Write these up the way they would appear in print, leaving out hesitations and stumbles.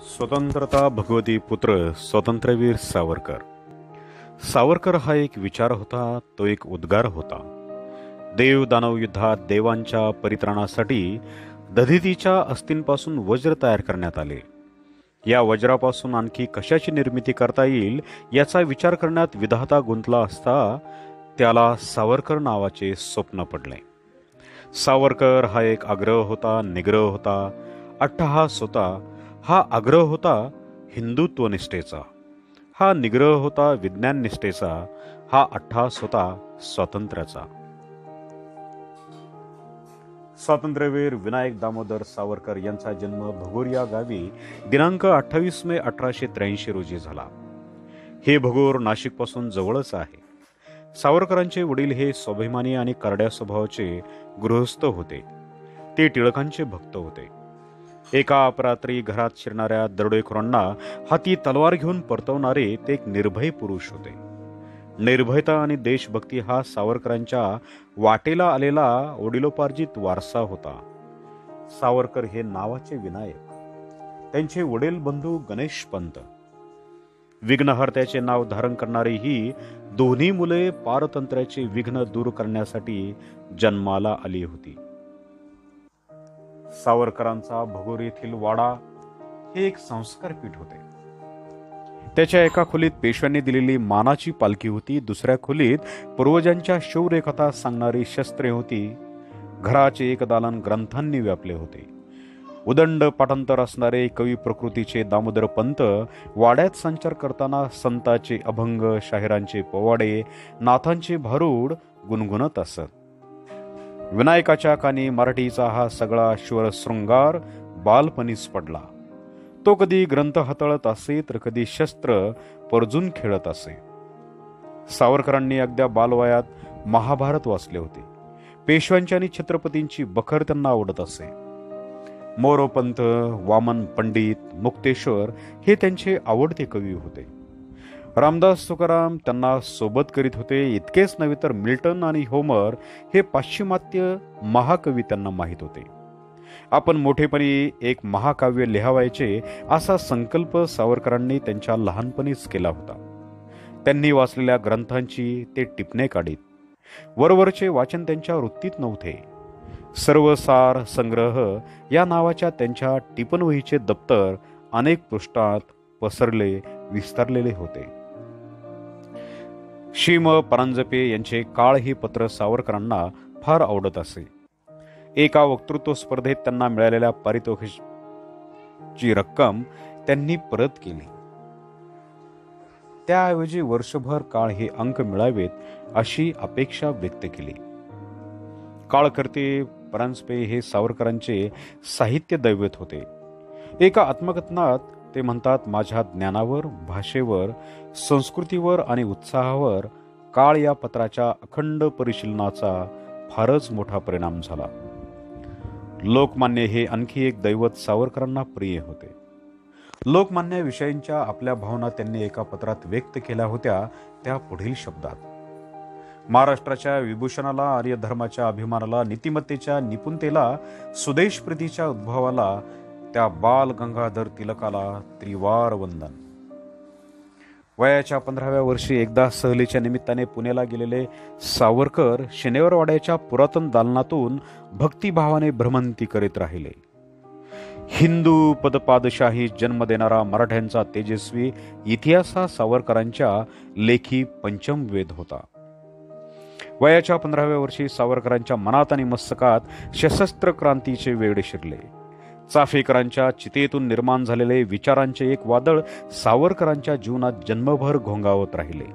स्वतंत्रता भगवती पुत्र स्वातंत्र्यवीर सावरकर. सावरकर हा एक विचार होता, तो एक उद्गार होता. देव दानव युद्धात देवांच्या परित्राणासाठी दधितीच्या अस्तींपासून वज्र तयार करण्यात आले. या वज्रापासून आणखी कशाची निर्मिती करता येईल याचा विचार करण्यात विधाता गुंतला असता त्याला सावरकर नावाचे स्वप्न पडले. सावरकर हा एक आग्रह होता, निग्रह होता, अट्टहास होता. हा आग्रह होता हिंदुत्व निष्ठेचा, हा निग्रह होता विज्ञान निष्ठेचा, हा अट्टहास होता स्वातंत्र्याचा. स्वातंत्र्यवीर विनायक दामोदर सावरकर यांचा जन्म भगोर या गावी दिनांक 28 मे 1883 रोजी झाला. हे भगोर नाशिकपासून जवळच आहे. सावरकरांचे वडील हे स्वाभिमानी आणि करड्या स्वभावाचे गृहस्थ होते. ते टिळकांचे भक्त होते. एका अपरात्री घरात शिरणाऱ्या दरोडेखोरांना हाती तलवार घेऊन परतवणारे ते एक निर्भय पुरुष होते. निर्भयता आणि देशभक्ती हा सावरकरांच्या वाटेला आलेला वडिलोपार्जित वारसा होता. सावरकर हे नावाचे विनायक. त्यांचे वडील बंधू गणेश पंत विघ्नहर्त्याचे नाव धारण करणारी ही दोन्ही मुले पारतंत्र्याचे विघ्न दूर करण्यासाठी जन्माला आली होती. सावरकरांचा भगोर येथील वाडा हे एक संस्कारपीठ होते. त्याच्या एका खोलीत पेशव्यांनी दिलेली मानाची पालखी होती. दुसऱ्या खोलीत पूर्वजांच्या शौर्यकथा सांगणारी शस्त्रे होती. घराचे एक दालन ग्रंथांनी व्यापले होते. उदंड पाठांतर असणारे कवी प्रकृतीचे दामोदर पंत वाड्यात संचार करताना संतांचे अभंग, शाहिरांचे पोवाडे, नाथांचे भारूड गुणगुणत असत. विनायकाच्या कानी मराठीचा हा सगळा श्वर शृंगार बालपणीच पडला. तो कधी ग्रंथ हाताळत असे तर कधी शस्त्र परजून खेळत असे. सावरकरांनी अगद्या बालवयात महाभारत वाचले होते. पेशव्यांची आणि छत्रपतींची बखर त्यांना आवडत असे. मोरोपंत, वामन पंडित, मुक्तेश्वर हे त्यांचे आवडते कवी होते. रामदास तुकाराम त्यांना सोबत करीत होते. इतकेच नव्हे तर मिल्टन आणि होमर हे पाश्चिमात्य महाकवी त्यांना माहीत होते. आपण मोठेपणी एक महाकाव्य लिहावायचे असा संकल्प सावरकरांनी त्यांच्या लहानपणीच केला होता. त्यांनी वाचलेल्या ग्रंथांची ते टिपणे काढीत. वरवरचे वाचन त्यांच्या वृत्तीत नव्हते. सर्वसार संग्रह या नावाच्या त्यांच्या टिपणवहीचे दप्तर अनेक पृष्ठात पसरले विस्तारलेले होते. शिम परांजपे यांचे काळ ही पत्र सावरकरांना फार आवडत असे. एका वक्तृत्व स्पर्धेत त्यांना मिळालेल्या पारितोषिकाची रक्कम त्यांनी परत केली. त्याऐवजी वर्षभर काळ हे अंक मिळावेत अशी अपेक्षा व्यक्त केली. काळकर्ते परांजपे हे सावरकरांचे साहित्य दैवत होते. एका आत्मकथनात ते म्हणतात, माझ्या ज्ञानावर, भाषेवर, संस्कृतीवर आणि उत्साहावर काळ या पत्राच्या अखंड परिशीलनाचा फारच मोठा परिणाम झाला. लोकमान्य हे आणखी एक दैवत सावरकरांना प्रिय होते. लोकमान्याविषयींच्या आपल्या भावना त्यांनी एका पत्रात व्यक्त केल्या होत्या. त्या पुढील शब्दात: महाराष्ट्राच्या विभूषणाला, आर्य धर्माच्या अभिमानाला, नीतिमत्तेच्या निपुणतेला, सुदेशप्रीतीच्या उद्भवाला, त्या बाल गंगाधर तिलकाला त्रिवार वंदन. वयाच्या 15व्या वर्षी एकदा सहलीच्या निमित्ताने पुण्याला गेलेले सावरकर शनिवारवाड्याच्या पुरातन दालनातून भक्तिभावाने भ्रमंती करीत राहिले. हिंदू पदपादशाही जन्म देणारा मराठ्यांचा तेजस्वी इतिहास हा सावरकरांच्या लेखी पंचम वेद होता. वयाच्या 15व्या वर्षी सावरकरांच्या मनात आणि मस्तकात सशस्त्र क्रांतीचे वेड शिरले. चाफेकरांच्या चितेतून निर्माण झालेले विचारांचे एक वादळ सावरकरांच्या जीवनात जन्मभर घोंगावत राहिले.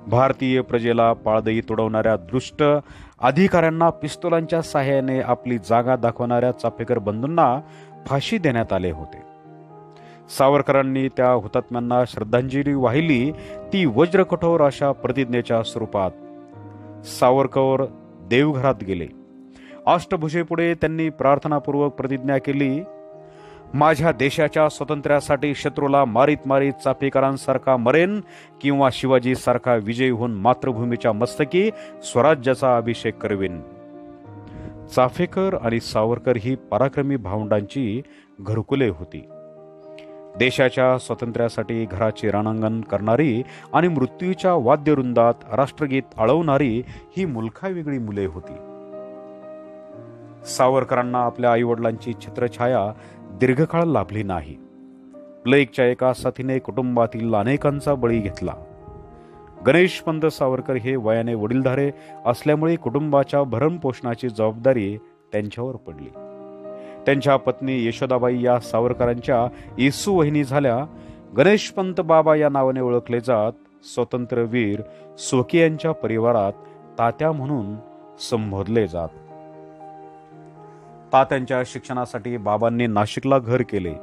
भारतीय प्रजेला पाळदई तुडवणाऱ्या दृष्ट अधिकाऱ्यांना पिस्तुलांच्या साहाय्याने आपली जागा दाखवणाऱ्या चाफेकर बंधूंना फाशी देण्यात आले होते. सावरकरांनी त्या हुतात्म्यांना श्रद्धांजली वाहिली, ती वज्रकठोर अशा प्रतिज्ञेच्या स्वरूपात. सावरकर देवघरात गेले. अष्टभुजेपुढे त्यांनी प्रार्थनापूर्वक प्रतिज्ञा केली, माझ्या देशाच्या स्वातंत्र्यासाठी शत्रूला मारीत मारीत चाफेकरांसारखा मरेन किंवा शिवाजी सारखा विजयी होऊन मातृभूमीच्या मस्तकी स्वराज्याचा अभिषेक करवेन. चाफेकर आणि सावरकर ही पराक्रमी भावंडांची घरकुले होती. देशाच्या स्वातंत्र्यासाठी घराचे रणांगण करणारी आणि मृत्यूच्या वाद्यवृंदात राष्ट्रगीत आळवणारी ही मुलखावेगळी मुले होती. सावरकरांना आपल्या आईवडिलांची छत्रछाया दीर्घकाळ लाभली नाही. प्लेगच्या एका साथीने कुटुंबातील अनेकांचा बळी घेतला. गणेशपंत सावरकर हे वयाने वडीलधारे असल्यामुळे कुटुंबाच्या भरणपोषणाची जबाबदारी त्यांच्यावर पडली. त्यांच्या पत्नी यशोदाबाई या सावरकरांच्या येसू वहिनी झाल्या. गणेशपंत बाबा या नावाने ओळखले जात स्वातंत्र्यवीर स्वकीय यांच्या परिवारात तात्या म्हणून संबोधले जात. तात्यांच्या शिक्षणासाठी बाबांनी नाशिकला घर केले.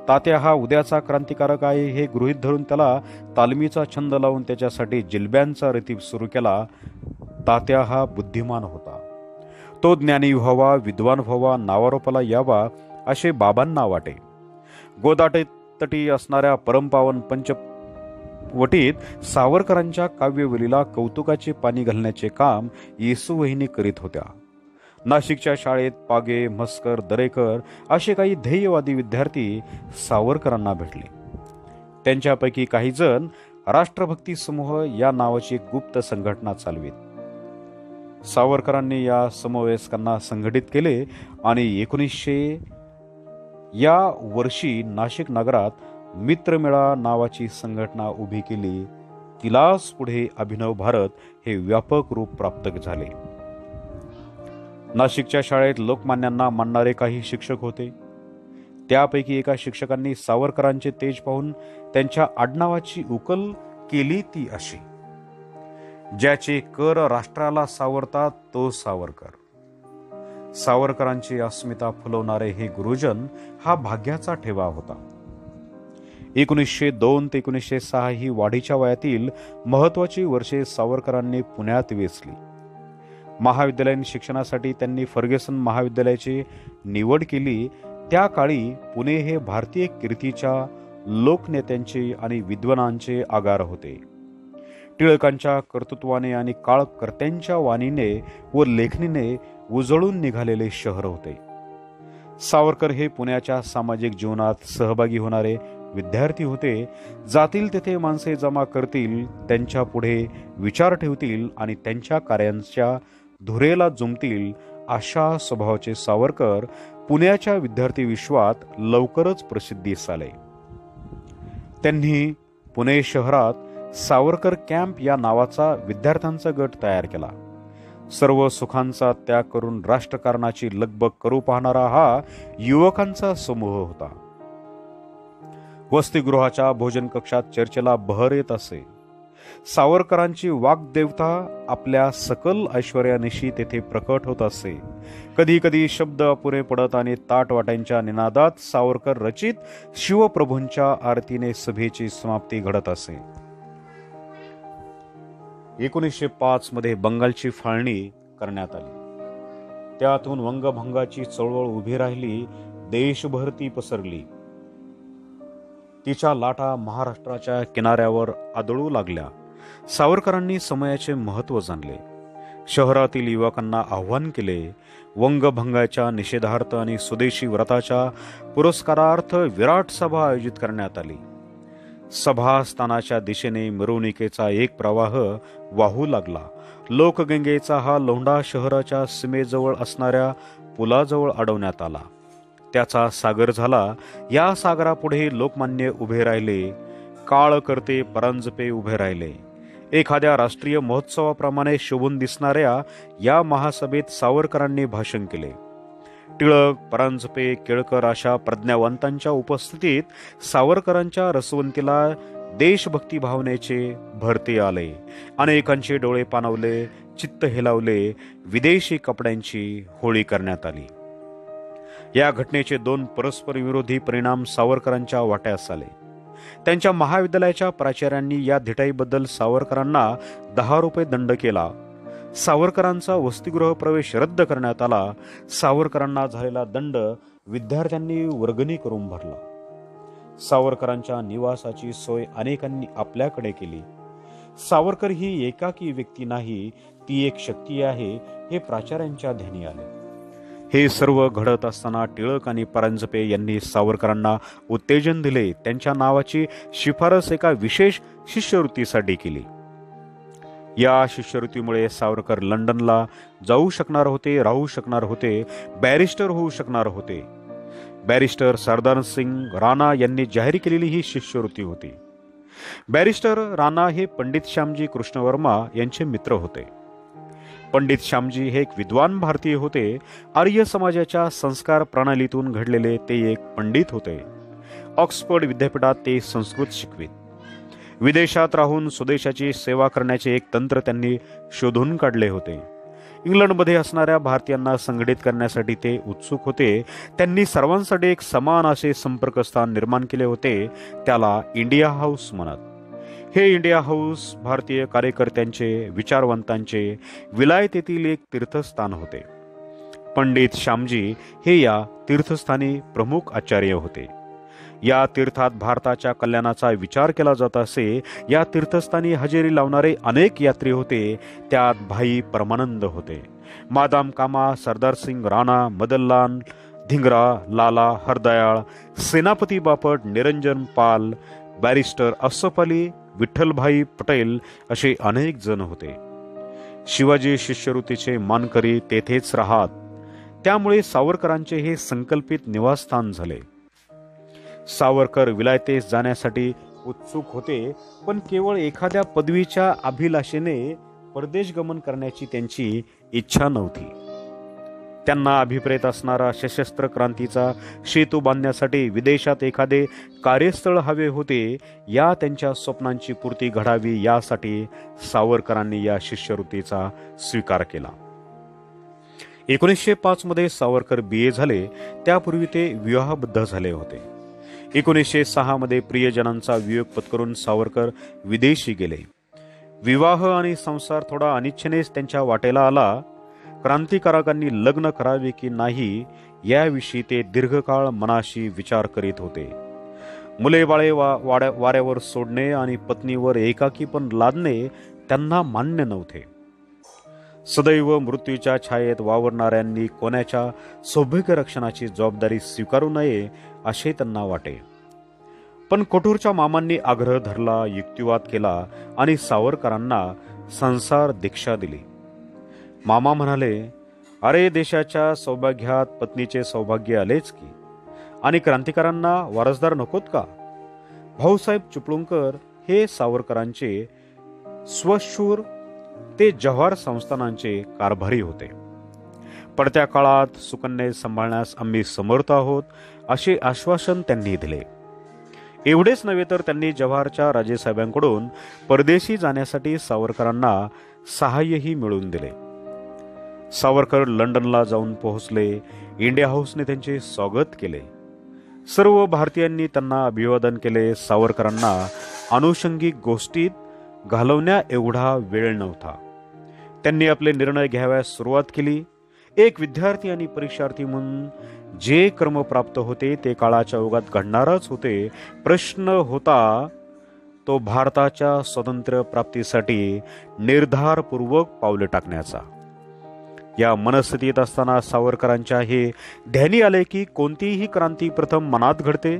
तात्या हा उद्याचा क्रांतिकारक आहे हे गृहीत धरून त्याला तालमीचा छंद लावून त्याच्यासाठी जिलब्यांचा रतीब सुरू केला. तात्या हा बुद्धिमान होता. तो ज्ञानी व्हावा, विद्वान व्हावा, नावारोपाला यावा असे बाबांना वाटे. गोदातटी असणाऱ्या परमपावन पंचवटीत सावरकरांच्या काव्यवलीला कौतुकाचे पाणी घालण्याचे काम येसू वहिनी करीत होत्या. नाशिकच्या शाळेत पागे, म्हस्कर, दरेकर असे काही ध्येयवादी विद्यार्थी सावरकरांना भेटले. त्यांच्यापैकी काही जण राष्ट्रभक्ती समूह या नावाची एक गुप्त संघटना चालवित. सावरकरांनी या समवयस्कांना संघटित केले आणि 1900 या वर्षी नाशिक नगरात मित्रमेळा नावाची संघटना उभी केली. तिलाच पुढे अभिनव भारत हे व्यापक रूप प्राप्त झाले. नाशिकच्या शाळेत लोकमान्यांना मानणारे काही शिक्षक होते. त्यापैकी एका शिक्षकांनी सावरकरांचे तेज पाहून त्यांच्या आडनावाची उकल केली ती अशी: ज्याचे कर राष्ट्राला सावरतात तो सावरकर. सावरकरांची अस्मिता फुलवणारे हे गुरुजन हा भाग्याचा ठेवा होता. 1902 ते 1906 ही वाढीच्या वयातील महत्वाची वर्षे सावरकरांनी पुण्यात वेचली. महाविद्यालयीन शिक्षणासाठी त्यांनी फर्ग्युसन महाविद्यालयाची निवड केली. त्या काळी पुणे हे भारतीय कीर्तीच्या लोकनेत्यांचे आणि विद्वानांचे आगार होते. टिळकांच्या कर्तृत्वाने आणि काळकर्त्यांच्या वाणीने व लेखणीने उजळून निघालेले शहर होते. सावरकर हे पुण्याच्या सामाजिक जीवनात सहभागी होणारे विद्यार्थी होते. जातील तेथे माणसे जमा करतील, त्यांच्या पुढे विचार ठेवतील आणि त्यांच्या कार्यांच्या धुरेला जुंपतील अशा स्वभावाचे सावरकर पुण्याच्या विद्यार्थी विश्वात लवकरच प्रसिद्धीस आले. त्यांनी पुणे शहरात सावरकर कॅम्प या नावाचा विद्यार्थ्यांचा गट तयार केला. सर्व सुखांचा त्याग करून राष्ट्रकारणाची लगबग करू पाहणारा हा युवकांचा समूह होता. वसतिगृहाच्या भोजन कक्षात चर्चेला बहर येत असे. सावरकरांची वाग्देवता आपल्या सकल ऐश्वर्यानिशी तेथे प्रकट होत असे. कधी कधी शब्द अपुरे पडत आणि ताट वाट्यांच्या निनादात सावरकर रचित शिवप्रभूंच्या आरतीने सभेची समाप्ती घडत असे. 1905 मध्ये बंगालची फाळणी करण्यात आली. त्यातून वंगभंगाची चळवळ उभी राहिली. देशभर ती पसरली. तिच्या लाटा महाराष्ट्राच्या किनाऱ्यावर आदळू लागल्या. सावरकरांनी समयाचे महत्त्व जाणले. शहरातील युवकांना आव्हान केले. वंगभंगाच्या निषेधार्थ आणि स्वदेशी व्रताच्या पुरस्कारार्थ विराट सभा आयोजित करण्यात आली. सभास्थानाच्या दिशेने मिरवणुकीचा एक प्रवाह वाहू लागला. लोकगंगेचा हा लोंढा शहराच्या सीमेजवळ असणाऱ्या पुलाजवळ अडवण्यात आला. त्याचा सागर झाला. या सागरापुढे लोकमान्य उभे राहिले. काळकर्ते परांजपे उभे राहिले. एखाद्या राष्ट्रीय महोत्सवाप्रमाणे शोभून दिसणाऱ्या या महासभेत सावरकरांनी भाषण केले. टिळक, परांजपे, केळकर अशा प्रज्ञावंतांच्या उपस्थितीत सावरकरांच्या रसवंतीला देशभक्ती भावनेचे भरते आले. अनेकांचे डोळे पाणावले, चित्त हेलावले. विदेशी कपड्यांची होळी करण्यात आली. या घटनेचे 2 परस्पर विरोधी परिणाम सावरकरांच्या वाट्यास आले. त्यांच्या महाविद्यालयाच्या प्राचार्यांनी या धिटाईबद्दल सावरकरांना 10 रुपये दंड केला. सावरकरांचा वसतिगृह प्रवेश रद्द करण्यात आला. सावरकरांना झालेला दंड विद्यार्थ्यांनी वर्गणी करून भरला. सावरकरांच्या निवासाची सोय अनेकांनी आपल्याकडे केली. सावरकर ही एकाकी व्यक्ती नाही, ती एक शक्ती आहे हे प्राचार्यांच्या ध्यानी आले. हे सर्व घडत असताना टिळक आणि परांजपे यांनी सावरकरांना उत्तेजन दिले. त्यांच्या नावाची शिफारस एका विशेष शिष्यवृत्तीसाठी केली. या शिष्यवृत्तीमुळे सावरकर लंडनला जाऊ शकणार होते, राहू शकणार होते, बॅरिस्टर होऊ शकणार होते. बॅरिस्टर सरदार सिंग राणा यांनी जाहीर केलेली ही शिष्यवृत्ती होती. बॅरिस्टर राणा हे पंडित श्यामजी कृष्ण वर्मा यांचे मित्र होते. पंडित श्यामजी हे एक विद्वान भारतीय होते. आर्य समाजाच्या संस्कार प्रणालीतून घडलेले ते एक पंडित होते. ऑक्सफर्ड विद्यापीठात ते संस्कृत शिकवित. विदेशात राहून स्वदेशाची सेवा करण्याचे एक तंत्र त्यांनी शोधून काढले होते. इंग्लंडमध्ये असणाऱ्या भारतीयांना संघटित करण्यासाठी ते उत्सुक होते. त्यांनी सर्वांसाठी एक समान असे संपर्कस्थान निर्माण केले होते. त्याला इंडिया हाऊस म्हणत. हे इंडिया हाऊस भारतीय कार्यकर्त्यांचे, विचारवंतांचे विलायतेतील एक तीर्थस्थान होते. पंडित श्यामजी हे या तीर्थस्थानी प्रमुख आचार्य होते. या तीर्थात भारताच्या कल्याणाचा विचार केला जात असे. या तीर्थस्थानी हजेरी लावणारे अनेक यात्री होते. त्यात भाई परमानंद होते, मादाम कामा, सरदार सिंग राणा, मदनलाल धिंगरा, लाला हरदयाळ, सेनापती बापट, निरंजन पाल, बॅरिस्टर असफ अली, विठ्ठलभाई पटेल असे अनेक जण होते. शिवाजी शिष्यवृत्तीचे मानकरी तेथेच राहत. त्यामुळे सावरकरांचे हे संकल्पित निवासस्थान झाले. सावरकर विलायतेस जाण्यासाठी उत्सुक होते, पण केवळ एखाद्या पदवीच्या अभिलाषेने परदेश गमन करण्याची त्यांची इच्छा नव्हती. त्यांना अभिप्रेत असणारा सशस्त्र क्रांतीचा सेतू बांधण्यासाठी विदेशात एखादे कार्यस्थळ हवे होते. या त्यांच्या स्वप्नांची पूर्ती घडावी यासाठी सावरकरांनी या शिष्यवृत्तीचा स्वीकार केला. 1905 मध्ये सावरकर BA झाले. त्यापूर्वी ते विवाहबद्ध झाले होते. 1906 मध्ये प्रियजनांचा वियोग पत्करून सावरकर विदेशी गेले. विवाह आणि संसार थोडा अनिच्छेनेच त्यांच्या वाटेला आला. क्रांतिकारकांनी लग्न करावे की नाही याविषयी ते दीर्घकाळ मनाशी विचार करीत होते. मुले बाळे वाऱ्यावर सोडणे आणि पत्नीवर एकाकीपण लादणे त्यांना मान्य नव्हते. सदैव मृत्यूच्या छायेत वावरणाऱ्यांनी कोणाच्या सौभाग्य रक्षणाची जबाबदारी स्वीकारू नये असे त्यांना वाटे. पण कोठूरच्या मामांनी आग्रह धरला, युक्तिवाद केला आणि सावरकरांना संसार दीक्षा दिली. मामा म्हणाले, अरे देशाच्या सौभाग्यात पत्नीचे सौभाग्य आलेच की, आणि क्रांतिकारांना वारसदार नकोत का? भाऊसाहेब चिपळूणकर हे सावरकरांचे स्वशूर ते जव्हार संस्थानांचे कारभारी होते. पडत्या काळात सुकन्या सांभाळण्यास आम्ही समर्थ आहोत असे आश्वासन त्यांनी दिले. एवढेच नव्हे तर त्यांनी जव्हारच्या राजेसाहेबांकडून परदेशी जाण्यासाठी सावरकरांना सहाय्यही मिळवून दिले. सावरकर लंडनला जाऊन पोहोचले. इंडिया हाऊसने त्यांचे स्वागत केले. सर्व भारतीयांनी त्यांना अभिवादन केले. सावरकरांना अनुषंगिक गोष्टीत घालवण्या एवढा वेळ नव्हता. त्यांनी आपले निर्णय घ्यावयास सुरुवात केली. एक विद्यार्थी आणि परीक्षार्थी म्हणून जे कर्म प्राप्त होते ते काळाच्या ओघात घडणारच होते. प्रश्न होता तो भारताच्या स्वातंत्र्य प्राप्तीसाठी निर्धारपूर्वक पावले टाकण्याचा. या मनस्थितीत असताना सावरकरांच्या हे ध्यानी आले की कोणतीही क्रांती प्रथम मनात घडते,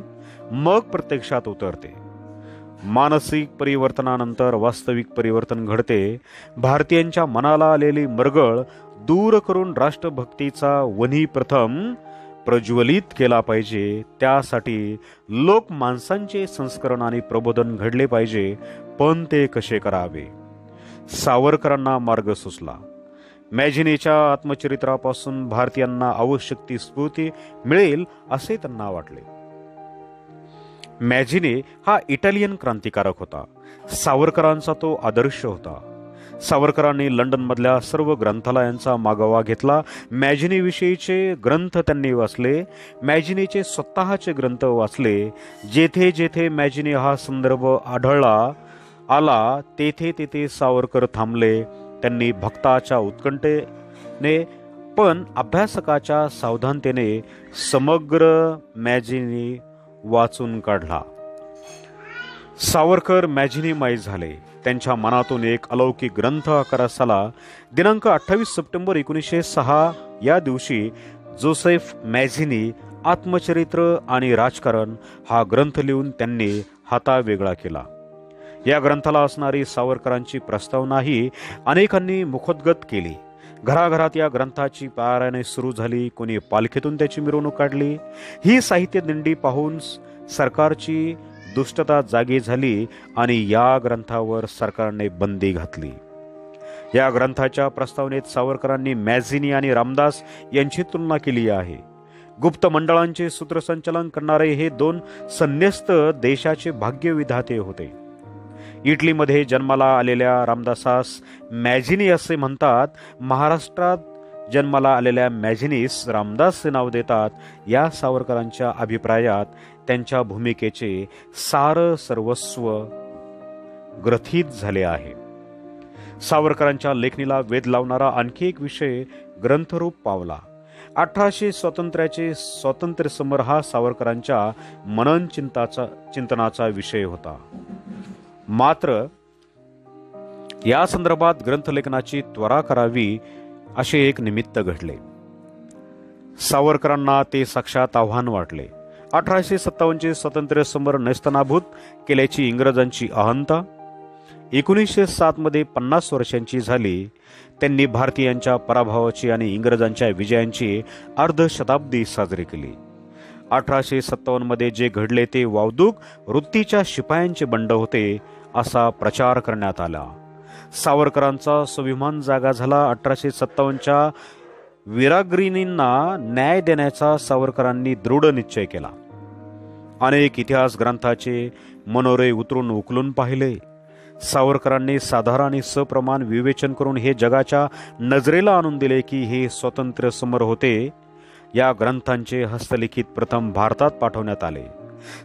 मग प्रत्यक्षात उतरते. मानसिक परिवर्तनानंतर वास्तविक परिवर्तन घडते. भारतीयांच्या मनाला आलेली मरगळ दूर करून राष्ट्रभक्तीचा वन्ही प्रथम प्रज्वलित केला पाहिजे. त्यासाठी लोक माणसांचे संस्करण आणि प्रबोधन घडले पाहिजे. पण ते कसे करावे? सावरकरांना मार्ग सुचला. मॅजिनीच्या आत्मचरित्रापासून भारतीयांना आवश्यक ती स्फूर्ती मिळेल असे त्यांना वाटले. मॅजिनी हा इटालियन क्रांतिकारक होता. सावरकरांचा तो आदर्श होता. सावरकरांनी लंडनमधल्या सर्व ग्रंथालयांचा मागोवा घेतला. मॅजिनीविषयीचे ग्रंथ त्यांनी वाचले. मॅजिनीचे स्वतःचे ग्रंथ वाचले. जेथे जेथे मॅजिनी हा संदर्भ आला तेथे तेथे सावरकर थांबले. त्यांनी भक्ताच्या उत्कंठेने पण अभ्यासकाच्या सावधानतेने समग्र मॅजिनी वाचून काढला. सावरकर मॅजिनीमय झाले. त्यांच्या मनातून एक अलौकिक ग्रंथ आकारास आला. दिनांक 28 सप्टेंबर 1906 या दिवशी जोसेफ मॅझिनी आत्मचरित्र आणि राजकारण हा ग्रंथ लिहून त्यांनी हातावेगळा केला. या ग्रंथाला असणारी सावरकरांची प्रस्तावनाही अनेकांनी मुखोद्गत केली. घराघरात या ग्रंथाची पारायणे सुरू झाली. कोणी पालखीतून त्याची मिरवणूक काढली. ही साहित्य दिंडी पाहून सरकारची दुष्टता जागी झाली आणि या ग्रंथावर सरकारने बंदी घातली. या ग्रंथाच्या प्रस्तावनेत सावरकरांनी मॅझिनी आणि रामदास यांची तुलना केली आहे. गुप्त मंडळांचे सूत्रसंचालन करणारे हे दोन संन्यस्त देशाचे भाग्यविधाते होते. इटलीमध्ये जन्माला आलेल्या रामदासास मॅझिनी असे म्हणतात. महाराष्ट्रात जन्माला आलेल्या मॅझिनीस रामदास हे नाव देतात. या सावरकरांच्या अभिप्रायात त्यांच्या भूमिकेचे सार सर्वस्व ग्रथित झाले आहे. सावरकरांच्या लेखणीला वेध लावणारा आणखी एक विषय ग्रंथरूप पावला. 1800 स्वातंत्र्य समर हा सावरकरांच्या मनन चिंतनाचा विषय होता. मात्र या संदर्भात ग्रंथलेखनाची त्वरा करावी असे एक निमित्त घडले. सावरकरांना ते साक्षात आव्हान वाटले. 1857 स्वातंत्र्य समर नेस्तनाभूत केल्याची इंग्रजांची अहंता 1907 मध्ये 50 वर्षांची झाली. त्यांनी भारतीयांच्या पराभवाची आणि इंग्रजांच्या विजयांची अर्धशताब्दी साजरी केली. 1857 मध्ये जे घडले ते वावदूक वृत्तीच्या शिपायांचे बंड होते असा प्रचार करण्यात आला. सावरकरांचा स्वाभिमान जागा झाला. 1857च्या वीराग्रणींना न्याय देण्याचा सावरकरांनी दृढ निश्चय केला. अनेक इतिहास ग्रंथाचे मनोरे उकलून पाहिले. सावरकरांनी साधारण आणि सप्रमाण विवेचन करून हे जगाच्या नजरेला आणून दिले की हे स्वातंत्र्य समर होते. या ग्रंथांचे हस्तलिखित प्रथम भारतात पाठवण्यात आले.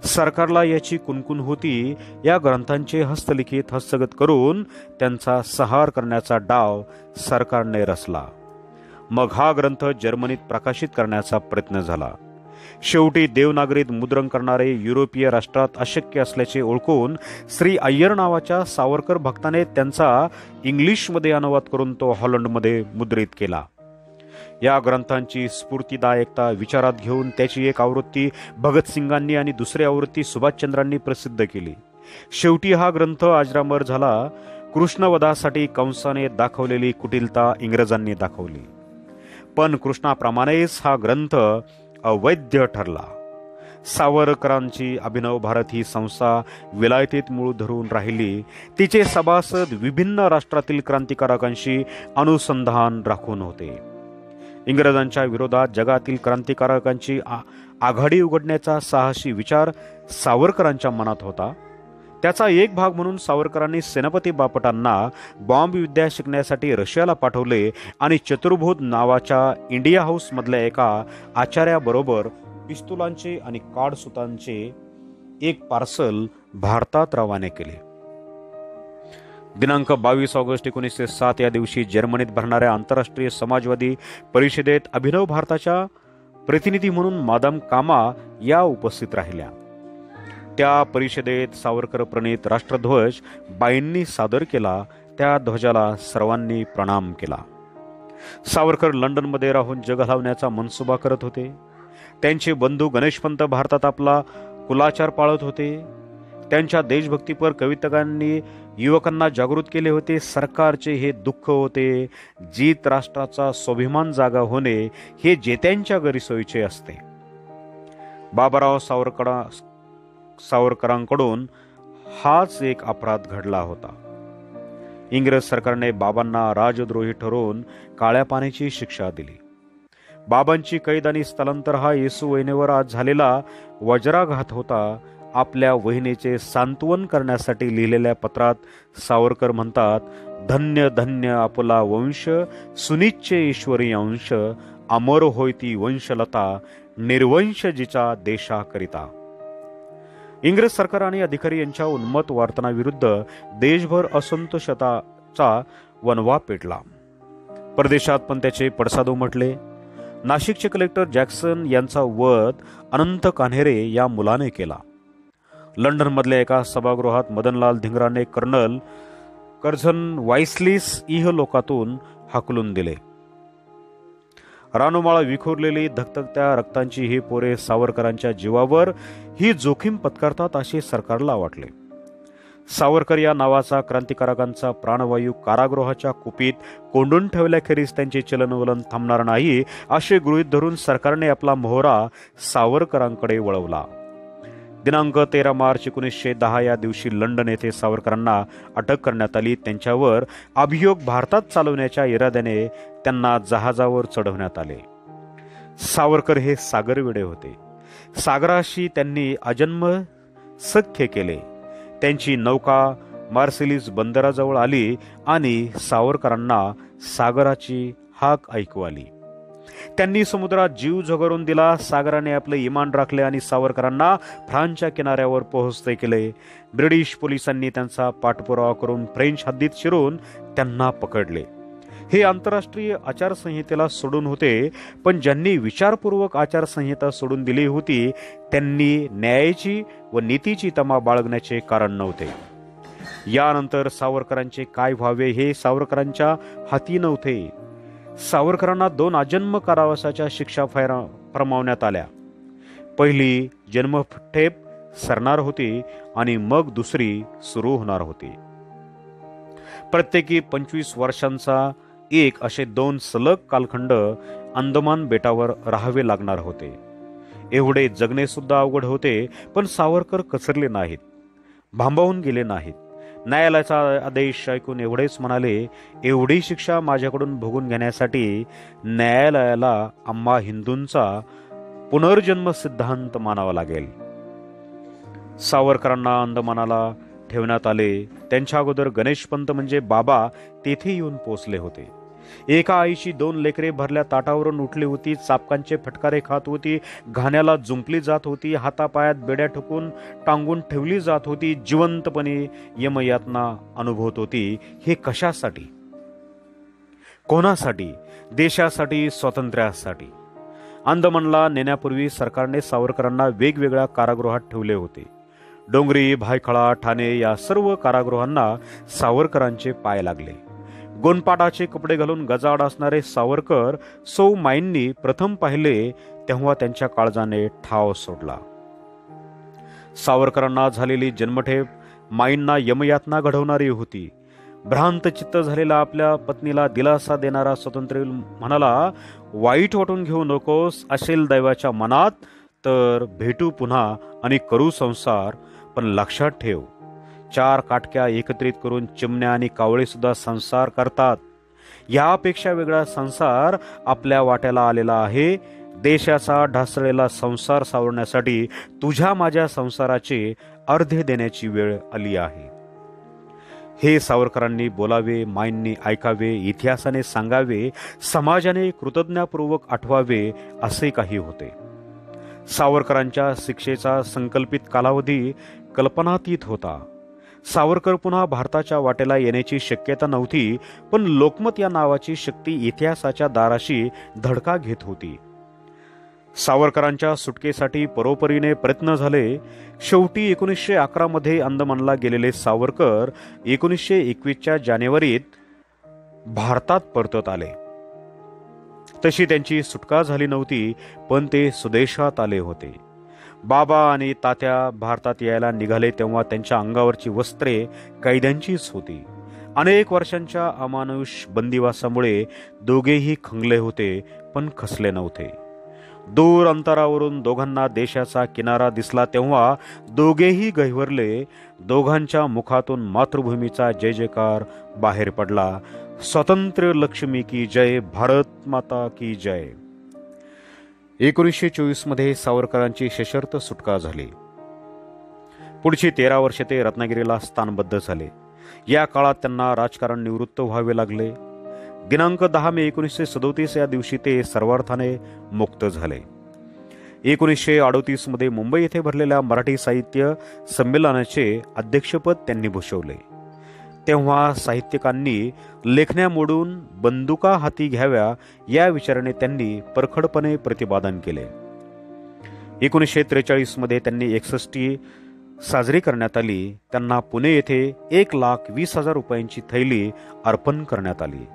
सरकारला याची कुणकुण होती. या ग्रंथांचे हस्तलिखित हस्तगत करून त्यांचा संहार करण्याचा डाव सरकारने रचला. मग हा ग्रंथ जर्मनीत प्रकाशित करण्याचा प्रयत्न झाला. शेवटी देवनागरीत मुद्रण करणारे युरोपीय राष्ट्रात अशक्य असल्याचे ओळखून श्री अय्यर नावाच्या सावरकर भक्ताने त्यांचा इंग्लिशमध्ये अनुवाद करून तो हॉलंडमध्ये मुद्रित केला. या ग्रंथांची स्फूर्तिदायकता विचारात घेऊन त्याची एक आवृत्ती भगतसिंगांनी आणि दुसरी आवृत्ती सुभाषचंद्रांनी प्रसिद्ध केली. शेवटी हा ग्रंथ अजरामर झाला. कृष्णवधासाठी कंसाने दाखवलेली कुटिलता इंग्रजांनी दाखवली. पण कृष्णाप्रमाणेच हा ग्रंथ अवैध ठरला. सावरकरांची अभिनव भारत ही संस्था विलायतेत मूळ धरून राहिली. तिचे सभासद विभिन्न राष्ट्रातील क्रांतिकारकांशी अनुसंधान राखून होते. इंग्रजांच्या विरोधात जगातील क्रांतिकारकांची आघाडी उघडण्याचा साहसी विचार सावरकरांच्या मनात होता. त्याचा एक भाग म्हणून सावरकरांनी सेनापती बापटांना बॉम्ब विद्या शिकण्यासाठी रशियाला पाठवले आणि चतुर्भुज नावाच्या इंडिया हाऊस मधल्या एका आचार्याबरोबर पिस्तुलांचे आणि काडसुतांचे एक पार्सल भारतात रवाने केले. दिनांक 22 ऑगस्ट 1907 या दिवशी जर्मनीत भरणाऱ्या आंतरराष्ट्रीय समाजवादी परिषदेत अभिनव भारताच्या प्रतिनिधी म्हणून मादाम कामा या उपस्थित राहिल्या. त्या परिषदेत सावरकर प्रणीत राष्ट्रध्वज बाईंनी सादर केला. त्या ध्वजाला सर्वांनी प्रणाम केला. सावरकर लंडनमध्ये राहून जग हलवण्याचा मनसुबा करत होते. त्यांचे बंधू गणेशपंत भारतात आपला कुलाचार पाळत होते. त्यांच्या देशभक्तीपर कवितकांनी युवकांना जागृत केले होते. सरकारचे हे दुःख होते. जीत राष्ट्राचा स्वाभिमान जागा होणे हे जेत्यांच्या गैरसोयीचे असते. बाबाराव सावरकरांकडून हाच एक अपराध घडला होता. इंग्रज सरकारने बाबांना राजद्रोही ठरवून काळ्या पाण्याची शिक्षा दिली. बाबांची कैद आणि स्थलांतर हा येसू वहिनीवर आज झालेला वज्राघात होता. आपल्या वहिनीचे सांत्वन करण्यासाठी लिहिलेल्या पत्रात सावरकर म्हणतात, धन्य धन्य आपला वंश, सुनिच्चे ईश्वरी अंश, अमर होय ती वंशलता, निर्वंश जिचा देशाकरिता. इंग्रज सरकार आणि अधिकारी यांच्या उन्मत्त वर्तनाविरुद्ध देशभर असंतोषाचा वणवा पेटला. परदेशात पण त्याचे पडसाद उमटले. नाशिकचे कलेक्टर जॅक्सन यांचा वध अनंत कान्हेरे या मुलाने केला. लंडनमधल्या एका सभागृहात मदनलाल धिंगराने कर्नल कर्झन वाईस्लीस इहलोकातून हाकलून दिले. रानोमाळा विखुरलेली धगधगत्या रक्तांची ही पोरे सावरकरांच्या जीवावर ही जोखीम पत्करतात असे सरकारला वाटले. सावरकर या नावाचा क्रांतिकारकांचा प्राणवायू कारागृहाच्या कुपीत कोंडून ठेवल्याखेरीज त्यांचे चलनवलन थांबणार नाही असे गृहीत धरून सरकारने आपला मोहरा सावरकरांकडे वळवला. दिनांक 13 मार्च 1910 या दिवशी लंडन येथे सावरकरांना अटक करण्यात आली. त्यांच्यावर अभियोग भारतात चालवण्याच्या इराद्याने त्यांना जहाजावर चढवण्यात आले. सावरकर हे सागरवेडे होते. सागराशी त्यांनी अजन्म सख्य केले. त्यांची नौका मार्सेलिस बंदराजवळ आली आणि सावरकरांना सागराची हाक ऐकू आली. त्यांनी समुद्रात जीव झगरून दिला. सागराने आपले इमान राखले आणि सावरकरांना फ्रान्सच्या किनाऱ्यावर पोहोचते केले. ब्रिटिश पोलिसांनी त्यांचा पाठपुरावा करून फ्रेंच हद्दीत शिरून त्यांना पकडले. हे आंतरराष्ट्रीय आचारसंहितेला सोडून होते, पण ज्यांनी विचारपूर्वक आचारसंहिता सोडून दिली होती त्यांनी न्यायाची व नीतीची तमा बाळगण्याचे कारण नव्हते. यानंतर सावरकरांचे काय व्हावे हे सावरकरांच्या हाती नव्हते. सावरकरांना 2 आजन्म कारावासाच्या शिक्षा फरमावण्यात आल्या. पहिली जन्मठेप सरणार होती आणि मग दुसरी सुरू होणार होती. प्रत्येकी 25 वर्षांचा एक असे 2 सलग कालखंड अंदमान बेटावर राहावे लागणार होते. एवढे जगणे सुद्धा अवघड होते, पण सावरकर कचरले नाहीत, भांबावून गेले नाहीत. न्यायालयाचा आदेश ऐकून एवढेच म्हणाले, एवढी शिक्षा माझ्याकडून भोगून घेण्यासाठी न्यायालयाला आम्हा हिंदूंचा पुनर्जन्म सिद्धांत मानावा लागेल. सावरकरांना अंदमानाला ठेवण्यात आले. त्यांच्या अगोदर गणेशपंत म्हणजे बाबा तेथे येऊन पोचले होते. एका आईची 2 लेकरे भरल्या ताटावरून उठली होती. चापकांचे फटकारे खात होती. घाण्याला जुंपली जात होती. हातापायात बेड्या ठोकून टांगून ठेवली जात होती. जिवंतपणे यमयातना अनुभवत होती. हे कशासाठी? कोणासाठी? देशासाठी, स्वातंत्र्यासाठी. अंदमानला नेण्यापूर्वी सरकारने सावरकरांना वेगवेगळ्या कारागृहात ठेवले होते. डोंगरी, भायखळा, ठाणे या सर्व कारागृहांना सावरकरांचे पाय लागले. गोनपाटाचे कपडे घालून गजाआड असणारे सावरकर सौ माईंनी प्रथम पाहिले तेव्हा त्यांच्या काळजाने ठाव सोडला. सावरकरांना झालेली जन्मठेप माईंना यमयातना घडवणारी होती. भ्रांत चित्त झालेला आपल्या पत्नीला दिलासा देणारा स्वातंत्र्य म्हणाला, वाईट वाटून घेऊ नकोस. असेल दैवाच्या मनात तर भेटू पुन्हा आणि करू संसार. पण लक्षात ठेव, 4 काटक्या एकत्रित करून चिमण्या आणि कावळे सुद्धा संसार करतात. यापेक्षा वेगळा संसार आपल्या वाट्याला आलेला आहे. देशाचा ढासळलेला संसार सावरण्यासाठी तुझ्या माझ्या संसाराचे अर्धे देण्याची वेळ आली आहे. हे सावरकरांनी बोलावे, माईंनी ऐकावे, इतिहासाने सांगावे, समाजाने कृतज्ञतापूर्वक आठवावे असे काही होते. सावरकरांच्या शिक्षेचा संकल्पित कालावधी कल्पनातीत होता. सावरकर पुन्हा भारताच्या वाटेला येण्याची शक्यता नव्हती, पण लोकमत या नावाची शक्ती इतिहासाच्या दाराशी धडका घेत होती. सावरकरांच्या सुटकेसाठी परोपरीने प्रयत्न झाले. शेवटी 1911 मध्ये अंदमानला गेलेले सावरकर 1921च्या जानेवारीत भारतात परतत आले. तशी त्यांची सुटका झाली नव्हती, पण ते सुदेशात आले होते. बाबा आणि तात्या भारतात यायला निघाले तेव्हा त्यांच्या अंगावरची वस्त्रे कैद्यांचीच होती. अनेक वर्षांच्या अमानुष बंदिवासामुळे दोघेही खंगले होते, पण खचले नव्हते. दूर अंतरावरून दोघांना देशाचा किनारा दिसला तेव्हा दोघेही गहिवरले. दोघांच्या मुखातून मातृभूमीचा जय जयकार बाहेर पडला. स्वातंत्र्य लक्ष्मी की जय, भारत माता की जय. 1924 मध्ये सावरकरांची सशर्त सुटका झाली. पुढची 13 वर्षे ते रत्नागिरीला स्थानबद्ध झाले. या काळात त्यांना राजकारण निवृत्त व्हावे लागले. दिनांक 10 मे 1937 या दिवशी ते सर्वार्थाने मुक्त झाले. 1938 मध्ये मुंबई येथे भरलेल्या मराठी साहित्य संमेलनाचे अध्यक्षपद त्यांनी भूषवले. तेव्हा साहित्यिकांनी लेखण्या मोडून बंदुका हाती घ्याव्या या विचाराने त्यांनी परखडपणे प्रतिपादन केले. 1943 मध्ये त्यांनी 61 साजरी करण्यात आली. त्यांना पुणे येथे 1,20,000 रुपयांची थैली अर्पण करण्यात आली.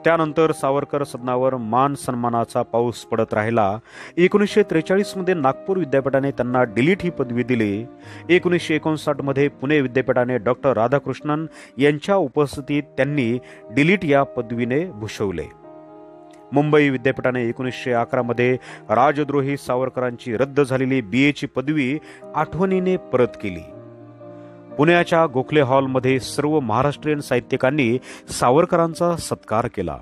त्यानंतर सावरकर सदनावर मान सन्मानाचा पाऊस पडत राहिला. 1943 मध्ये नागपूर विद्यापीठाने त्यांना डिलीट ही पदवी दिली. 1959 मध्ये पुणे विद्यापीठाने डॉक्टर राधाकृष्णन यांच्या उपस्थितीत त्यांनी डिलीट या पदवीने भूषवले. मुंबई विद्यापीठाने 1911 मध्ये राजद्रोही सावरकरांची रद्द झालेली BA ची पदवी आठवणीने परत केली. पुण्याच्या गोखले हॉलमध्ये सर्व महाराष्ट्रीयन साहित्यिकांनी सावरकरांचा सत्कार केला.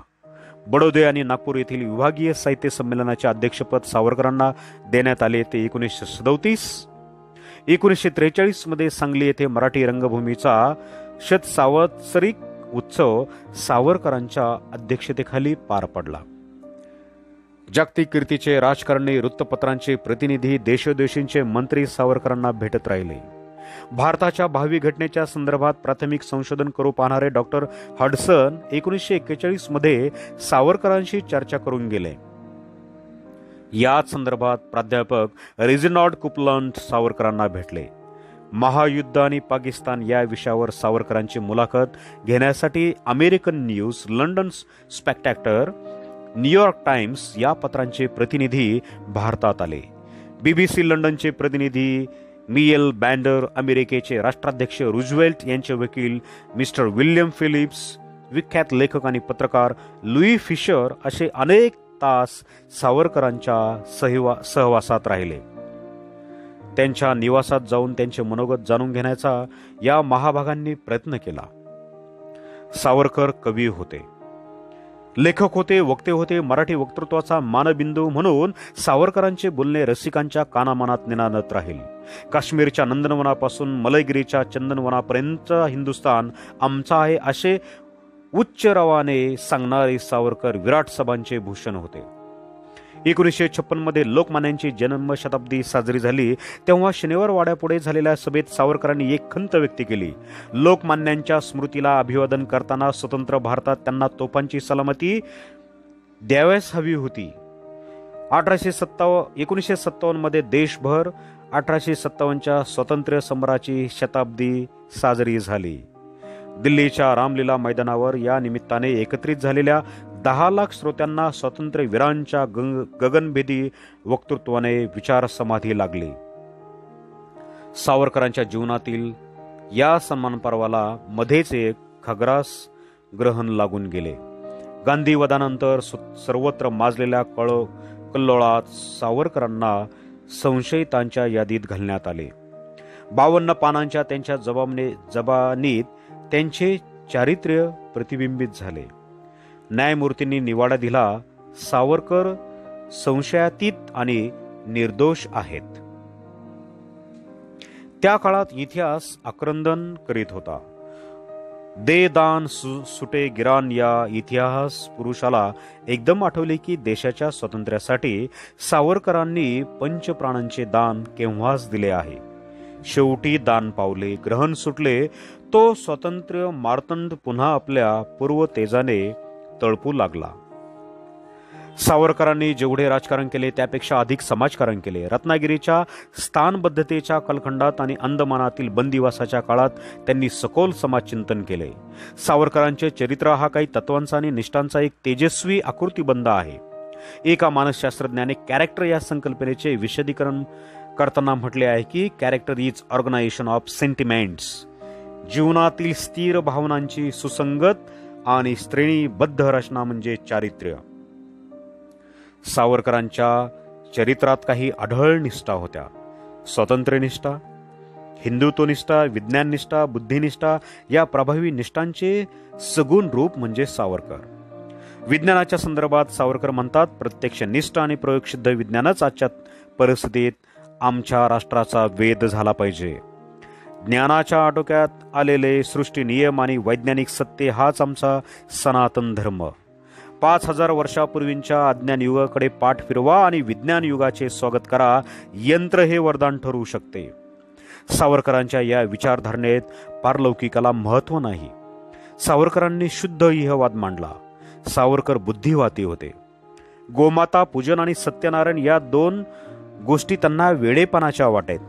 बडोदे आणि नागपूर येथील विभागीय साहित्य संमेलनाचे अध्यक्षपद सावरकरांना देण्यात आले ते 1937. 1943 मध्ये सांगली येथे मराठी रंगभूमीचा शतसावत्सरिक उत्सव सावरकरांच्या अध्यक्षतेखाली पार पडला. जागतिक कीर्तीचे राजकारणी, वृत्तपत्रांचे प्रतिनिधी, देशोदेशींचे मंत्री सावरकरांना भेटत राहिले. भारताच्या भावी घटनेच्या संदर्भात प्राथमिक संशोधन करू पाहणारे डॉक्टर हडसन 1941 मध्ये सावरकरांशी चर्चा करून गेले. याच संदर्भात प्राध्यापक रेजिनॉल्ड कुपलंड सावरकरांना भेटले. महायुद्ध आणि पाकिस्तान या विषयावर सावरकरांची मुलाखत घेण्यासाठी American news, London Spectator, New York times या पत्रांचे प्रतिनिधी भारतात आले. BBC लंडनचे प्रतिनिधी मियेल बँडर, अमेरिकेचे राष्ट्राध्यक्ष रुझवेल्ट यांचे वकील मिस्टर विल्यम फिलिप्स, विख्यात लेखक आणि पत्रकार लुई फिशर असे अनेक तास सावरकरांच्या सहवासात राहिले. त्यांच्या निवासात जाऊन त्यांचे मनोगत जाणून घेण्याचा या महाभागांनी प्रयत्न केला. सावरकर कवी होते, लेखक होते, वक्ते होते. मराठी वक्तृत्वाचा मानबिंदू म्हणून सावरकरांचे बोलणे रसिकांच्या कानामनात निनादत राहील. काश्मीरच्या नंदनवनापासून मलयगिरीच्या चंदनवनापर्यंत हिंदुस्थान आमचा आहे असे उच्च रवाने सांगणारे सावरकर विराट सभांचे भूषण होते. 1956 मध्ये लोकमान्यांची जन्मशताब्दी साजरी झाली तेव्हा शनिवार वाड्यापुढे झालेल्या सभेत सावरकरांनी एक खंत व्यक्त केली. लोकमान्यांच्या स्मृतीला अभिवादन करताना स्वतंत्र भारतात त्यांना तोफांची सलामती द्यावयास हवी होती. 1957 मध्ये देशभर 1857च्या स्वातंत्र्य समराची शताब्दी साजरी झाली. दिल्लीच्या रामलीला मैदानावर या निमित्ताने एकत्रित झालेल्या 10 लाख श्रोत्यांना स्वातंत्र्यवीरांच्या गगनभेदी वक्तृत्वाने विचार समाधी लागली. सावरकरांच्या जीवनातील या सन्मान पर्वाला मध्येच एक खग्रास ग्रहण लागून गेले. गांधीवधानंतर सर्वत्र माजलेल्या कल्लोळात सावरकरांना संशयितांच्या यादीत घालण्यात आले. 52 पानांच्या त्यांच्या जबानीत त्यांचे चारित्र्य प्रतिबिंबित झाले. न्यायमूर्तींनी निवाडा दिला, सावरकर संशयातीत आणि निर्दोष आहेत. त्या काळात इतिहास आक्रंदन करीत होता. दे दान सुटे गिरान या इतिहास पुरुषाला एकदम आठवले की देशाच्या स्वातंत्र्यासाठी सावरकरांनी पंचप्राणांचे दान केव्हाच दिले आहे. शेवटी दान पावले, ग्रहण सुटले, तो स्वातंत्र्य मार्तंड पुन्हा आपल्या पूर्व तेजाने तळपू लागला. सावरकरांनी जेवढे राजकारण केले त्यापेक्षा अधिक समाजकारण केले. रत्नागिरीच्या स्थानबद्धतेच्या कालखंडात आणि अंदमानातील बंदिवासाच्या काळात त्यांनी सखोल समाजचिंतन केले. सावरकरांचे चरित्र हा काही तत्वांचा आणि निष्ठांचा एक तेजस्वी आकृतिबंध आहे. एका मानसशास्त्रज्ञाने कॅरेक्टर या संकल्पनेचे विशदीकरण करताना म्हटले आहे की character is organisation of sentiments. जीवनातील स्थिर भावनांची सुसंगत आणि श्रेणीबद्ध रचना म्हणजे चारित्र्य. सावरकरांच्या चरित्रात काही अढळ निष्ठा होत्या. स्वातंत्र्यनिष्ठा, हिंदुत्वनिष्ठा, विज्ञाननिष्ठा, बुद्धिनिष्ठा या प्रभावी निष्ठांचे सगुण रूप म्हणजे सावरकर. विज्ञानाच्या संदर्भात सावरकर म्हणतात, प्रत्यक्ष निष्ठा आणि प्रयोगसिद्ध विज्ञानच आजच्या परिस्थितीत आमच्या राष्ट्राचा वेध झाला पाहिजे. ज्ञानाच्या आटोक्यात आलेले सृष्टी नियम आणि वैज्ञानिक सत्य हाच आमचा सनातन धर्म. 5000 वर्षापूर्वींच्या अज्ञान युगाकडे पाठ फिरवा आणि विज्ञान युगाचे स्वागत करा. यंत्र हे वरदान ठरवू शकते. सावरकरांच्या या विचारधारणेत पारलौकिकाला महत्व नाही. सावरकरांनी शुद्ध इहवाद मांडला. सावरकर बुद्धिवादी होते. गोमाता पूजन आणि सत्यनारायण या 2 गोष्टी त्यांना वेडेपणाच्या वाटेत.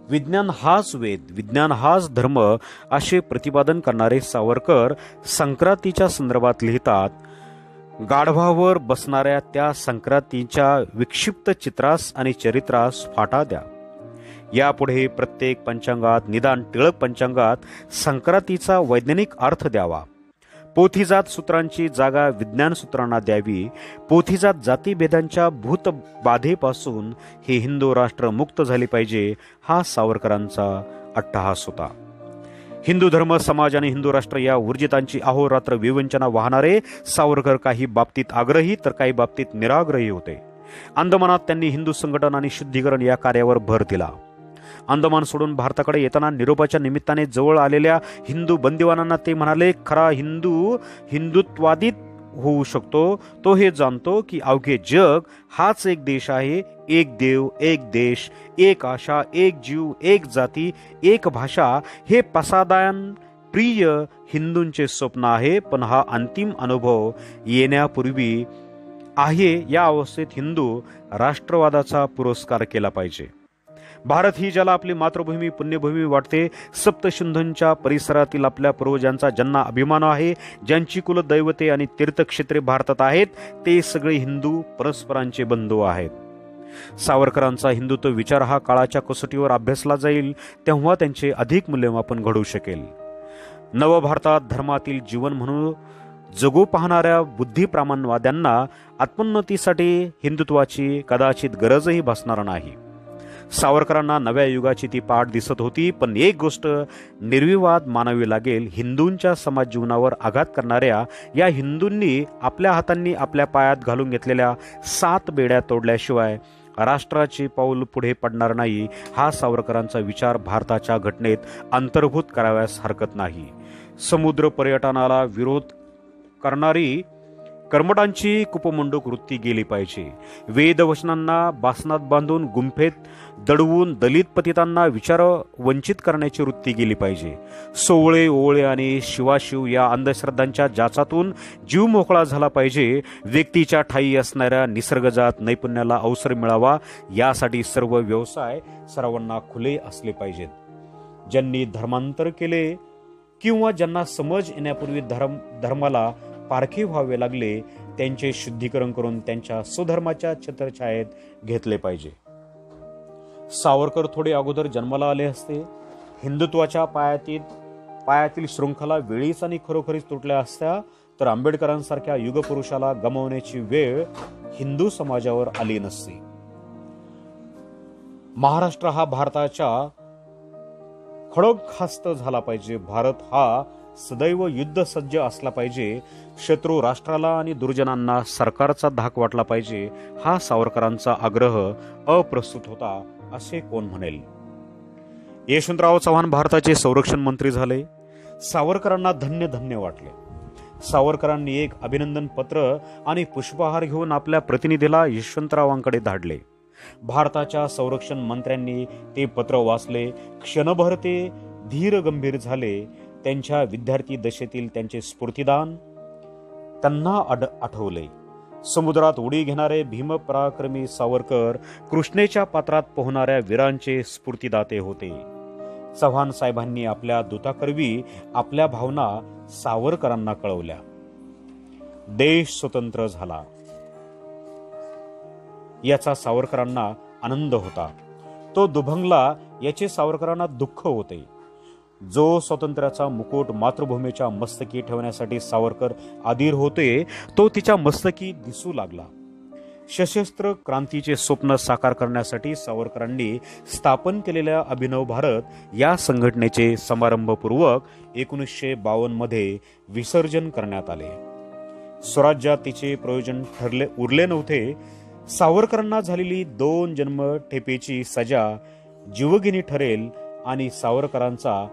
विज्ञान हाच वेद, विज्ञान हाच धर्म असे प्रतिपादन करणारे सावरकर संक्रांतीच्या संदर्भात लिहितात, गाढवावर बसणाऱ्या त्या संक्रांतीच्या विक्षिप्त चित्रास आणि चरित्रास फाटा द्या. यापुढे प्रत्येक पंचांगात, निदान टिळक पंचांगात संक्रांतीचा वैज्ञानिक अर्थ द्यावा. पोथीजात सूत्रांची जागा विज्ञान सूत्रांना द्यावी. पोथीजात जातीभेदांच्या भूतबाधेपासून हे हिंदू राष्ट्र मुक्त झाले पाहिजे, हा सावरकरांचा अट्टहास होता. हिंदू धर्म, समाज आणि हिंदू राष्ट्र या ऊर्जितांची अहोरात्र विवंचना वाहणारे सावरकर काही बाबतीत आग्रही तर काही बाबतीत निराग्रही होते. अंदमानात त्यांनी हिंदू संघटन आणि शुद्धीकरण या कार्यावर भर दिला. अंदमान सोडून भारताकडे येताना निरोपाच्या निमित्ताने जवळ आलेल्या हिंदू बंदिवानांना ते म्हणाले, खरा हिंदू हिंदुत्वादीत होऊ शकतो तो हे जाणतो की अवघे जग हाच एक देश आहे, एक देव, एक देश, एक आशा, एक जीव, एक जाती, एक भाषा. हे पसादान प्रिय हिंदूंचे स्वप्न आहे, पण हा अंतिम अनुभव येण्यापूर्वी आहे. या अवस्थेत हिंदू राष्ट्रवादाचा पुरस्कार केला पाहिजे. भारत ही ज्याला आपली मातृभूमी, पुण्यभूमी वाटते, सप्तसिंधूंच्या परिसरातील आपल्या पूर्वजांचा ज्यांना अभिमान आहे, ज्यांची कुलदैवते आणि तीर्थक्षेत्रे भारतात आहेत, ते सगळे हिंदू परस्परांचे बंधू आहेत. सावरकरांचा हिंदुत्व विचार हा काळाच्या कसोटीवर अभ्यासला जाईल, तेव्हा त्यांचे अधिक मूल्यमापन घडू शकेल. नवभारतात धर्मातील जीवन म्हणून जगू पाहणाऱ्या बुद्धिप्रामाण्यवाद्यांना आत्मोन्नतीसाठी हिंदुत्वाची कदाचित गरजही भासणार नाही. सावरकरांना नव्या युगाची ती पाठ दिसत होती, पण एक गोष्ट निर्विवाद मानावी लागेल, हिंदूंच्या समाज जीवनावर आघात करणाऱ्या या हिंदूंनी आपल्या हातांनी आपल्या पायात घालून घेतलेल्या 7 बेड्या तोडल्याशिवाय राष्ट्राचे पाऊल पुढे पडणार नाही. हा सावरकरांचा विचार भारताच्या घटनेत अंतर्भूत कराव्यास हरकत नाही. समुद्र पर्यटनाला विरोध करणारी कर्मठांची कुपमंडूक वृत्ती गेली पाहिजे. वेदवचनांना बासनात बांधून गुंफेत दडवून दलित पतितांना विचार वंचित करण्याची वृत्ती गेली पाहिजे. सोवळे ओवळे आणि शिवाशिव या अंधश्रद्धांच्या जाचातून जीव मोकळा झाला पाहिजे. व्यक्तीच्या ठायी असणाऱ्या निसर्गजात नैपुण्याला अवसर मिळावा, यासाठी सर्व व्यवसाय सर्वांना खुले असले पाहिजेत. ज्यांनी धर्मांतर केले किंवा ज्यांना समज येण्यापूर्वी धर्माला पारखे व्हावे लागले, त्यांचे शुद्धीकरण करून त्यांच्या स्वधर्माच्या छत्रछायेत घेतले पाहिजे. सावरकर थोडे अगोदर जन्माला आले असते, हिंदुत्वाच्या पायातील शृंखला वेळीच आणि खरोखरीच तुटल्या असत्या, तर आंबेडकरांसारख्या युगपुरुषाला गमावण्याची वेळ हिंदू समाजावर आली नसती. महाराष्ट्र हा भारताच्या खडगखास्त झाला पाहिजे. भारत हा सदैव युद्धसज्ज असला पाहिजे. शत्रू राष्ट्राला आणि दुर्जनांना सरकारचा धाक वाटला पाहिजे. हा सावरकरांचा आग्रह अप्रस्तुत होता असे कोण म्हणेल. यशवंतराव चव्हाण भारताचे संरक्षण मंत्री झाले. सावरकरांना धन्य धन्य वाटले. सावरकरांनी एक अभिनंदन पत्र आणि पुष्पहार घेऊन आपल्या प्रतिनिधीला यशवंतरावांकडे धाडले. भारताच्या संरक्षण मंत्र्यांनी ते पत्र वाचले. क्षणभर ते धीर गंभीर झाले. त्यांच्या विद्यार्थी दशेतील त्यांचे स्फूर्तिदान त्यांना आठवले. समुद्रात उडी घेणारे भीमपराक्रमी सावरकर कृष्णेच्या पात्रात पोहणाऱ्या वीरांचे स्फूर्तिदाते होते. चव्हाण साहेबांनी आपल्या दूताकरवी आपल्या भावना सावरकरांना कळवल्या. देश स्वतंत्र झाला याचा सावरकरांना आनंद होता. तो दुभंगला याचे सावरकरांना दुःख होते. जो स्वातंत्र्याचा मुकुट मातृभूमीच्या मस्तकी ठेवण्यासाठी सावरकर अधीर होते, तो तिच्या मस्तकी दिसू लागला. सशस्त्र क्रांतीचे स्वप्न साकार करण्यासाठी सावरकरांनी स्थापन केलेल्या अभिनव भारत या संघटनेचे समारंभपूर्वक 1952 मध्ये विसर्जन करण्यात आले. स्वराज्यात तिचे प्रयोजन उरले नव्हते. सावरकरांना झालेली 2 जन्मठेपेची सजा जीवघेणी ठरेल आणि सावरकरांचा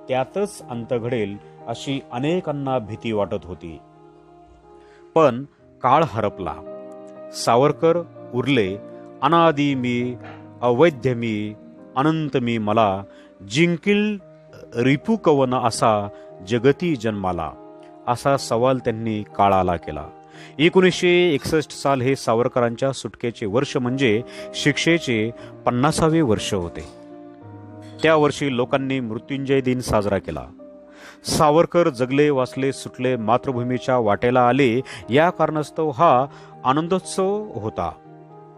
त्यातच अंत घडेल अशी अनेकांना भीती वाटत होती. पण काळ हरपला. सावरकर उरले. अनादि मी, अवैध्य मी, अनंत मी मला, जिंकील रिपू कवन असा जगती जन्माला, असा सवाल त्यांनी काळाला केला. 1961 साल हे सावरकरांच्या सुटकेचे वर्ष म्हणजे शिक्षेचे 50वे वर्ष होते. त्या वर्षी लोकांनी मृत्युंजय दिन साजरा केला. सावरकर जगले वाचले सुटले मातृभूमीच्या वाटेला आले या कारणास्तव हा आनंदोत्सव होता.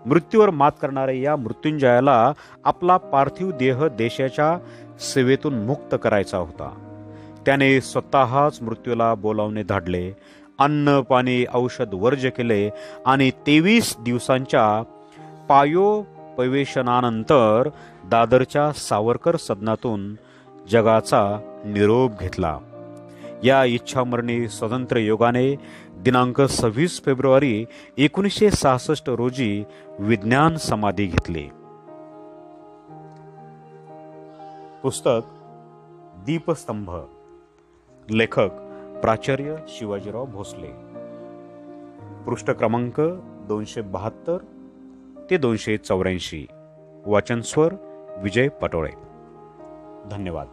मृत्यूवर मात करणाऱ्या या मृत्युंजयाला आपला पार्थिव देह देशाच्या सेवेतून मुक्त करायचा होता. त्याने स्वतःच मृत्यूला बोलावणे धाडले. अन्न पाणी औषध वर्ज्य केले आणि 23 दिवसांच्या पायोपवेशनानंतर दादरच्या सावरकर सदनातून जगाचा निरोप घेतला. या इच्छामरणी स्वतंत्र योगाने दिनांक 26 फेब्रुवारी 1966 रोजी विज्ञान समाधी घेतली. पुस्तक दीपस्तंभ, लेखक प्राचार्य शिवाजीराव भोसले. पृष्ठ क्रमांक 272 ते 284. वाचन स्वर विजय पटोळे. धन्यवाद.